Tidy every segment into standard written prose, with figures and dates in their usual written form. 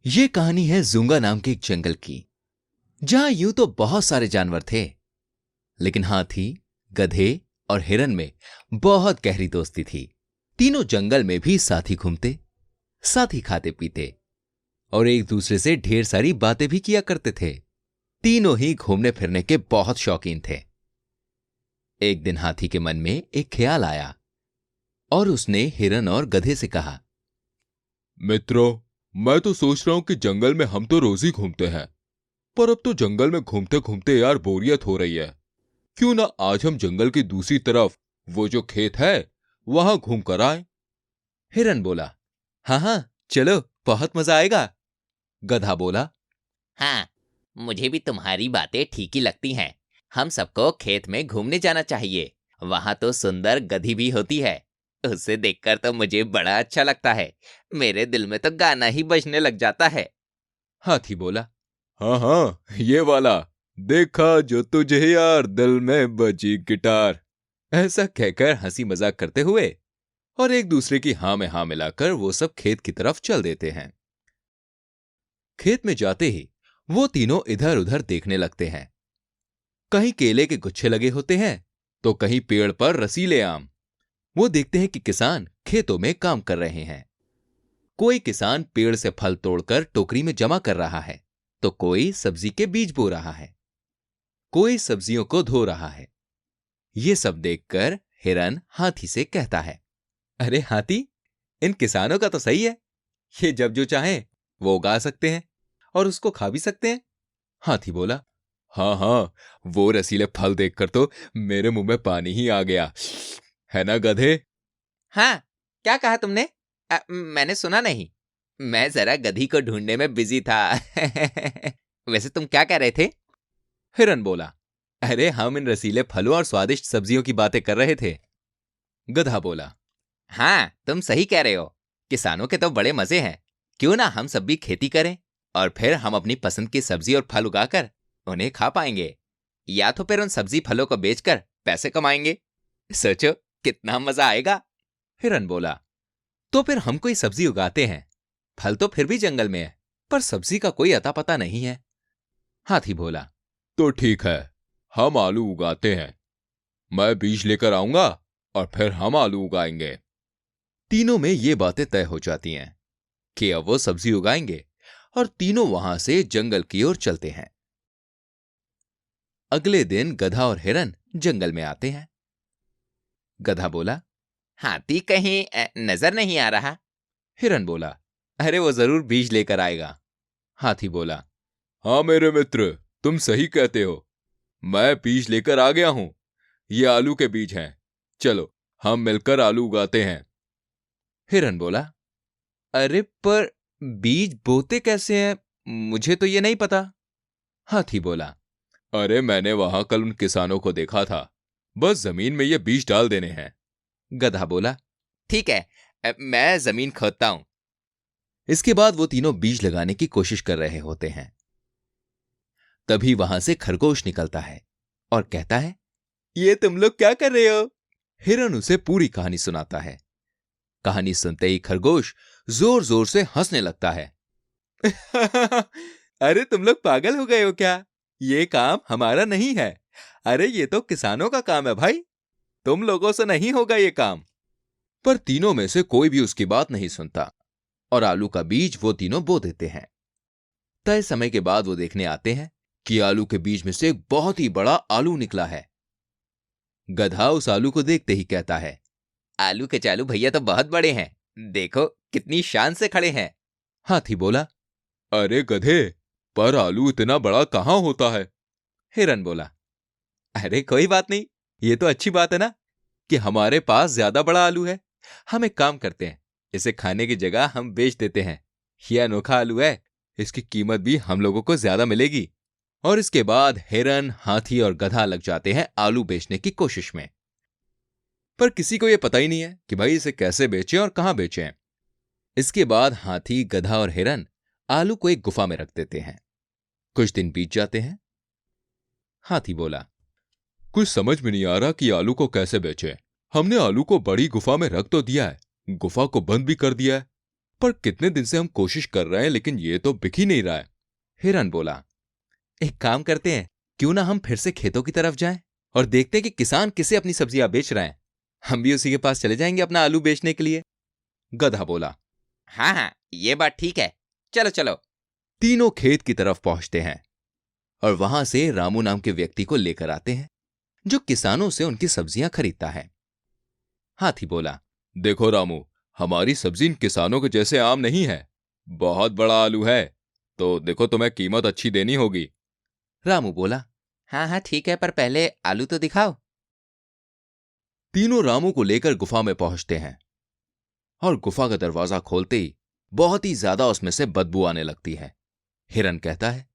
ये कहानी है जूंगा नाम के एक जंगल की, जहां यूं तो बहुत सारे जानवर थे, लेकिन हाथी, गधे और हिरन में बहुत गहरी दोस्ती थी। तीनों जंगल में भी साथ ही घूमते, साथ ही खाते पीते और एक दूसरे से ढेर सारी बातें भी किया करते थे। तीनों ही घूमने फिरने के बहुत शौकीन थे। एक दिन हाथी के मन में एक ख्याल आया और उसने हिरन और गधे से कहा, मित्रों, मैं तो सोच रहा हूं कि जंगल में हम तो रोज ही घूमते हैं, पर अब तो जंगल में घूमते घूमते यार बोरियत हो रही है। क्यों ना आज हम जंगल की दूसरी तरफ वो जो खेत है वहां घूम कर आए। हिरन बोला, हाँ हाँ, चलो, बहुत मजा आएगा। गधा बोला, हाँ, मुझे भी तुम्हारी बातें ठीक ही लगती हैं। हम सबको खेत में घूमने जाना चाहिए। वहां तो सुंदर गधी भी होती है। उसे देखकर तो मुझे बड़ा अच्छा लगता है। मेरे दिल में तो गाना ही बजने लग जाता है। हाथी बोला, हाँ हाँ, ये वाला, देखा जो तुझे यार दिल में बजी गिटार। ऐसा कहकर हंसी मजाक करते हुए और एक दूसरे की हां में हां मिलाकर वो सब खेत की तरफ चल देते हैं। खेत में जाते ही वो तीनों इधर उधर देखने लगते हैं। कहीं केले के गुच्छे लगे होते हैं, तो कहीं पेड़ पर रसीले आम। वो देखते हैं कि किसान खेतों में काम कर रहे हैं। कोई किसान पेड़ से फल तोड़कर टोकरी में जमा कर रहा है, तो कोई सब्जी के बीज बो रहा है, कोई सब्जियों को धो रहा है। ये सब देखकर हिरन हाथी से कहता है, अरे हाथी, इन किसानों का तो सही है। ये जब जो चाहे वो उगा सकते हैं और उसको खा भी सकते हैं। हाथी बोला, हाँ हाँ, वो रसीले फल देखकर तो मेरे मुंह में पानी ही आ गया, है ना गधे? हाँ, क्या कहा तुमने? मैंने सुना नहीं। मैं जरा गधी को ढूंढने में बिजी था। वैसे तुम क्या कह रहे थे? हिरन बोला, अरे हम इन रसीले फलों और स्वादिष्ट सब्जियों की बातें कर रहे थे। गधा बोला, हाँ, तुम सही कह रहे हो। किसानों के तो बड़े मजे हैं। क्यों ना हम सब भी खेती करें और फिर हम अपनी पसंद की सब्जी और फल उगाकर उन्हें खा पाएंगे, या तो फिर उन सब्जी फलों को बेचकर पैसे कमाएंगे। सोचो कितना मजा आएगा। हिरन बोला, तो फिर हम कोई सब्जी उगाते हैं। फल तो फिर भी जंगल में है, पर सब्जी का कोई अता पता नहीं है। हाथी बोला, तो ठीक है, हम आलू उगाते हैं। मैं बीज लेकर आऊंगा और फिर हम आलू उगाएंगे। तीनों में ये बातें तय हो जाती हैं कि अब वो सब्जी उगाएंगे और तीनों वहां से जंगल की ओर चलते हैं। अगले दिन गधा और हिरन जंगल में आते हैं। गधा बोला, हाथी कहीं नजर नहीं आ रहा। हिरन बोला, अरे वो जरूर बीज लेकर आएगा। हाथी बोला, हाँ मेरे मित्र, तुम सही कहते हो। मैं बीज लेकर आ गया हूं। ये आलू के बीज हैं। चलो हम मिलकर आलू उगाते हैं। हिरन बोला, अरे पर बीज बोते कैसे हैं, मुझे तो ये नहीं पता। हाथी बोला, अरे मैंने वहां कल उन किसानों को देखा था, बस जमीन में ये बीज डाल देने हैं। गधा बोला, ठीक है, मैं जमीन खोदता हूं। इसके बाद वो तीनों बीज लगाने की कोशिश कर रहे होते हैं। तभी वहां से खरगोश निकलता है और कहता है, ये तुम लोग क्या कर रहे हो? हिरन उसे पूरी कहानी सुनाता है। कहानी सुनते ही खरगोश जोर जोर से हंसने लगता है। अरे तुम लोग पागल हो गए हो क्या? ये काम हमारा नहीं है। अरे ये तो किसानों का काम है भाई, तुम लोगों से नहीं होगा ये काम। पर तीनों में से कोई भी उसकी बात नहीं सुनता और आलू का बीज वो तीनों बो देते हैं। तय समय के बाद वो देखने आते हैं कि आलू के बीज में से एक बहुत ही बड़ा आलू निकला है। गधा उस आलू को देखते ही कहता है, आलू के चालू भैया तो बहुत बड़े हैं। देखो कितनी शान से खड़े हैं। हाथी बोला, अरे गधे, पर आलू इतना बड़ा कहां होता है? हिरन बोला, अरे कोई बात नहीं, ये तो अच्छी बात है ना कि हमारे पास ज्यादा बड़ा आलू है। हम एक काम करते हैं, इसे खाने की जगह हम बेच देते हैं। ये अनोखा आलू है, इसकी कीमत भी हम लोगों को ज्यादा मिलेगी। और इसके बाद हिरन, हाथी और गधा लग जाते हैं आलू बेचने की कोशिश में। पर किसी को यह पता ही नहीं है कि भाई इसे कैसे बेचें और कहां बेचें। इसके बाद हाथी, गधा और हिरन आलू को एक गुफा में रख देते हैं। कुछ दिन बीत जाते हैं। हाथी बोला, कुछ समझ में नहीं आ रहा कि आलू को कैसे बेचें। हमने आलू को बड़ी गुफा में रख तो दिया है, गुफा को बंद भी कर दिया है, पर कितने दिन से हम कोशिश कर रहे हैं लेकिन ये तो बिक ही नहीं रहा है। हिरन बोला, एक काम करते हैं, क्यों ना हम फिर से खेतों की तरफ जाएं और देखते हैं कि किसान किसे अपनी सब्जियां बेच रहे हैं। हम भी उसी के पास चले जाएंगे अपना आलू बेचने के लिए। गधा बोला। हाँ हाँ, ये बात ठीक है, चलो चलो। तीनों खेत की तरफ पहुंचते हैं और वहां से रामू नाम के व्यक्ति को लेकर आते हैं जो किसानों से उनकी सब्जियां खरीदता है। हाथी बोला, देखो रामू, हमारी सब्जी इन किसानों के जैसे आम नहीं है, बहुत बड़ा आलू है, तो देखो तुम्हें कीमत अच्छी देनी होगी। रामू बोला, हाँ हाँ ठीक है, पर पहले आलू तो दिखाओ। तीनों रामू को लेकर गुफा में पहुंचते हैं और गुफा का दरवाजा खोलते ही बहुत ही ज्यादा उसमें से बदबू आने लगती है। हिरन कहता है,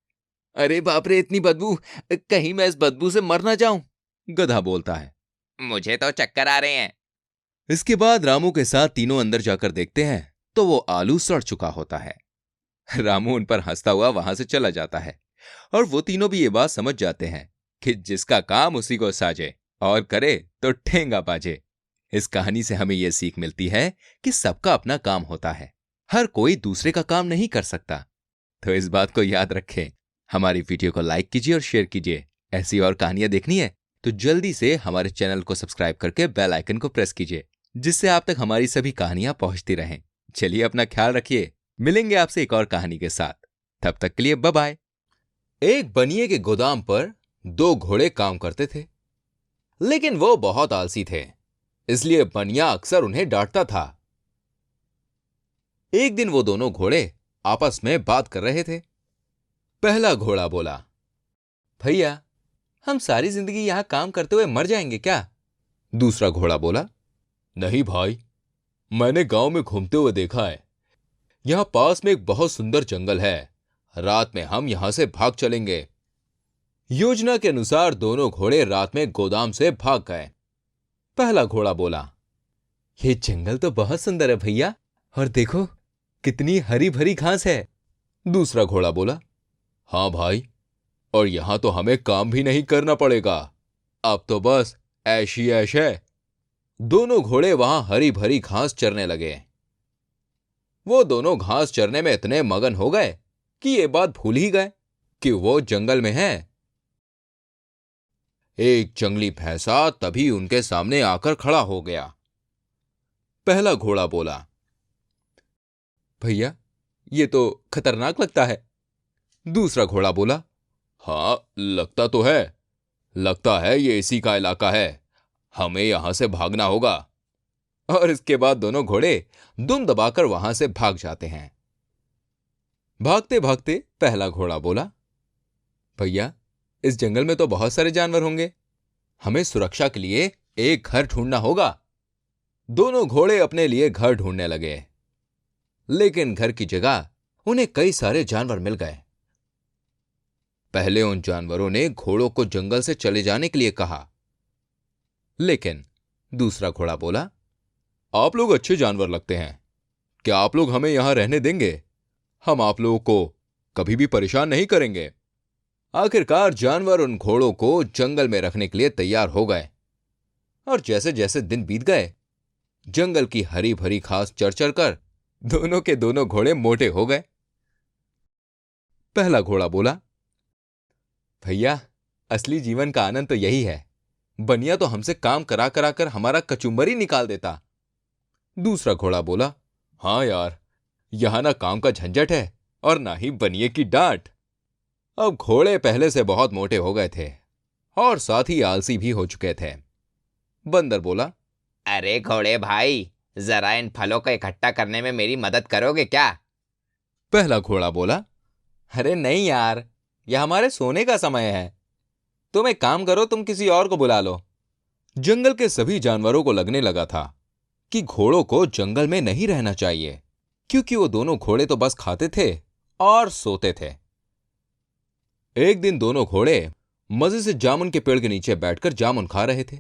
अरे बाप रे, इतनी बदबू, कहीं मैं इस बदबू से मर ना जाऊं। गधा बोलता है, मुझे तो चक्कर आ रहे हैं। इसके बाद रामू के साथ तीनों अंदर जाकर देखते हैं तो वो आलू सड़ चुका होता है। रामू उन पर हंसता हुआ वहां से चला जाता है और वो तीनों भी ये बात समझ जाते हैं कि जिसका काम उसी को साजे और करे तो ठेंगा बाजे। इस कहानी से हमें यह सीख मिलती है कि सबका अपना काम होता है, हर कोई दूसरे का काम नहीं कर सकता। तो इस बात को याद रखें। हमारी वीडियो को लाइक कीजिए और शेयर कीजिए। ऐसी और कहानियां देखनी है तो जल्दी से हमारे चैनल को सब्सक्राइब करके बेल आइकन को प्रेस कीजिए, जिससे आप तक हमारी सभी कहानियां पहुंचती रहें। चलिए, अपना ख्याल रखिए। मिलेंगे आपसे एक और कहानी के साथ। तब तक के लिए बाय बाय। एक बनिए के गोदाम पर दो घोड़े काम करते थे, लेकिन वो बहुत आलसी थे, इसलिए बनिया अक्सर उन्हें डांटता था। एक दिन वो दोनों घोड़े आपस में बात कर रहे थे। पहला घोड़ा बोला, भैया, हम सारी जिंदगी यहां काम करते हुए मर जाएंगे क्या? दूसरा घोड़ा बोला, नहीं भाई, मैंने गांव में घूमते हुए देखा है, यहां पास में एक बहुत सुंदर जंगल है, रात में हम यहां से भाग चलेंगे। योजना के अनुसार दोनों घोड़े रात में गोदाम से भाग गए। पहला घोड़ा बोला, ये जंगल तो बहुत सुंदर है भैया, और देखो कितनी हरी भरी घास है। दूसरा घोड़ा बोला, हां भाई, और यहां तो हमें काम भी नहीं करना पड़ेगा, अब तो बस ऐश ही ऐश है। दोनों घोड़े वहां हरी भरी घास चरने लगे। वो दोनों घास चरने में इतने मगन हो गए कि ये बात भूल ही गए कि वो जंगल में हैं। एक जंगली भैंसा तभी उनके सामने आकर खड़ा हो गया। पहला घोड़ा बोला, भैया, ये तो खतरनाक लगता है। दूसरा घोड़ा बोला, हां, लगता तो है, लगता है ये इसी का इलाका है, हमें यहां से भागना होगा। और इसके बाद दोनों घोड़े दुम दबाकर वहां से भाग जाते हैं। भागते भागते पहला घोड़ा बोला, भैया, इस जंगल में तो बहुत सारे जानवर होंगे, हमें सुरक्षा के लिए एक घर ढूंढना होगा। दोनों घोड़े अपने लिए घर ढूंढने लगे, लेकिन घर की जगह उन्हें कई सारे जानवर मिल गए। पहले उन जानवरों ने घोड़ों को जंगल से चले जाने के लिए कहा, लेकिन दूसरा घोड़ा बोला, आप लोग अच्छे जानवर लगते हैं, क्या आप लोग हमें यहां रहने देंगे? हम आप लोगों को कभी भी परेशान नहीं करेंगे। आखिरकार जानवर उन घोड़ों को जंगल में रखने के लिए तैयार हो गए, और जैसे जैसे दिन बीत गए, जंगल की हरी भरी घास चर चर कर दोनों के दोनों घोड़े मोटे हो गए। पहला घोड़ा बोला, भैया, असली जीवन का आनंद तो यही है, बनिया तो हमसे काम करा करा कर हमारा कचुम्बर ही निकाल देता। दूसरा घोड़ा बोला, हां यार, यहां ना काम का झंझट है और ना ही बनिए की डांट। अब घोड़े पहले से बहुत मोटे हो गए थे और साथ ही आलसी भी हो चुके थे। बंदर बोला, अरे घोड़े भाई, जरा इन फलों को इकट्ठा करने में मेरी मदद करोगे क्या? पहला घोड़ा बोला, अरे नहीं यार, यह हमारे सोने का समय है, तुम एक काम करो, तुम किसी और को बुला लो। जंगल के सभी जानवरों को लगने लगा था कि घोड़ों को जंगल में नहीं रहना चाहिए, क्योंकि वो दोनों घोड़े तो बस खाते थे और सोते थे। एक दिन दोनों घोड़े मजे से जामुन के पेड़ के नीचे बैठकर जामुन खा रहे थे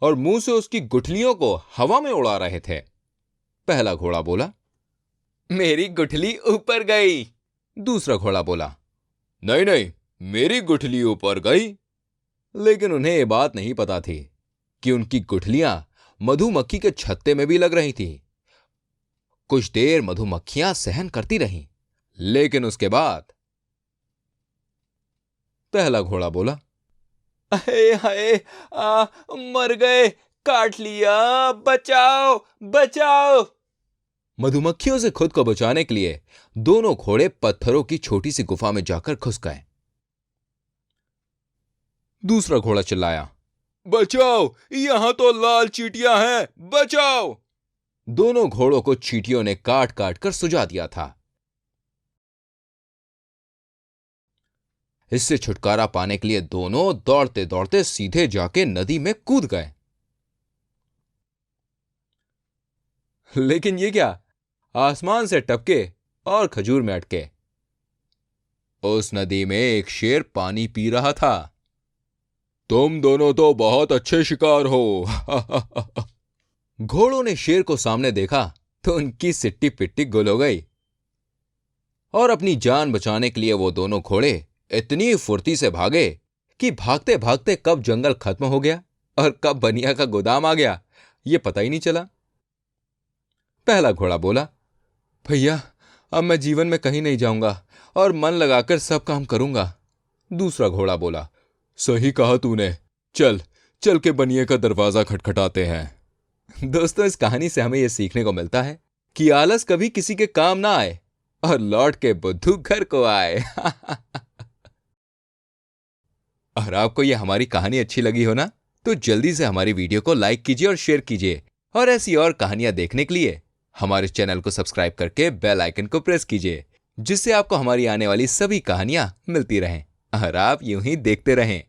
और मुंह से उसकी गुठलियों को हवा में उड़ा रहे थे। पहला घोड़ा बोला, मेरी गुठली ऊपर गई। दूसरा घोड़ा बोला, नहीं नहीं, मेरी गुठली ऊपर गई। लेकिन उन्हें यह बात नहीं पता थी कि उनकी गुठलियां मधुमक्खी के छत्ते में भी लग रही थी। कुछ देर मधुमक्खियां सहन करती रहीं, लेकिन उसके बाद पहला घोड़ा बोला, अरे हाय, मर गए, काट लिया, बचाओ बचाओ। मधुमक्खियों से खुद को बचाने के लिए दोनों घोड़े पत्थरों की छोटी सी गुफा में जाकर घुस गए। दूसरा घोड़ा चिल्लाया, बचाओ, यहां तो लाल चींटियां हैं, बचाओ। दोनों घोड़ों को चींटियों ने काट काट कर सुझा दिया था। इससे छुटकारा पाने के लिए दोनों दौड़ते दौड़ते सीधे जाके नदी में कूद गए। लेकिन ये क्या, आसमान से टपके और खजूर में अटके। उस नदी में एक शेर पानी पी रहा था। तुम दोनों तो बहुत अच्छे शिकार हो। घोड़ों ने शेर को सामने देखा तो उनकी सिट्टी पिट्टी गुल हो गई और अपनी जान बचाने के लिए वो दोनों घोड़े इतनी फुर्ती से भागे कि भागते भागते कब जंगल खत्म हो गया और कब बनिया का गोदाम आ गया, ये पता ही नहीं चला। पहला घोड़ा बोला, भैया अब मैं जीवन में कहीं नहीं जाऊंगा और मन लगाकर सब काम करूंगा। दूसरा घोड़ा बोला, सही कहा तूने, चल चल के बनिए का दरवाजा खटखटाते हैं। दोस्तों, इस कहानी से हमें यह सीखने को मिलता है कि आलस कभी किसी के काम ना आए और लौट के बुद्धू घर को आए। और आपको यह हमारी कहानी अच्छी लगी हो ना, तो जल्दी से हमारी वीडियो को लाइक कीजिए और शेयर कीजिए और ऐसी और कहानियां देखने के लिए हमारे चैनल को सब्सक्राइब करके बेल आइकन को प्रेस कीजिए, जिससे आपको हमारी आने वाली सभी कहानियां मिलती रहें और आप यूं ही देखते रहें।